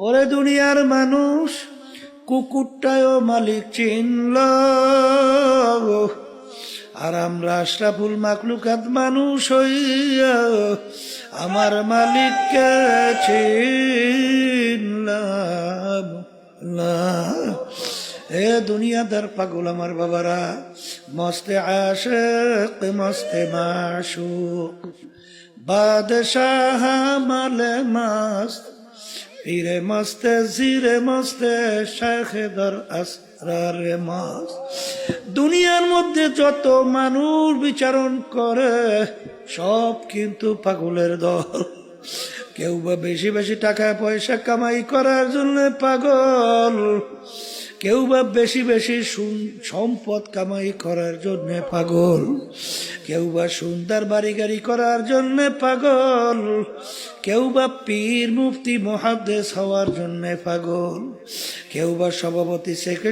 ওরে দুনিয়ার মানুষ, কুকুরটাও মালিক চিনল, আর আমরা আশরাফুল মাখলুকাত মানুষ হইয়া আমার মালিককে চিনলাম না। এ দুনিয়াদার পাগল আমার বাবারা, মস্তে আশিক মস্তে মাশুক, বাদশাহ মালে মস্ত, পীরে মস্তে জিরে মস্তে শাইখে দর আসরারে মস্ত। দুনিয়ার মধ্যে যত মানুষ বিচারণ করে সব কিন্তু পাগলের দল। কেউ বা বেশি বেশি টাকা পয়সা কামাই করার জন্য পাগল, কেউ বা বেশি বেশি সম্পদ কামাই করার জন্য পাগল, কেউ বা সুন্দর বাড়ি গাড়ি করার জন্য পাগল, কেউ বা পীর মুফতি মুহাদ্দিস হওয়ার জন্য পাগল, কেউ বা সভাপতি সেক্রেটারি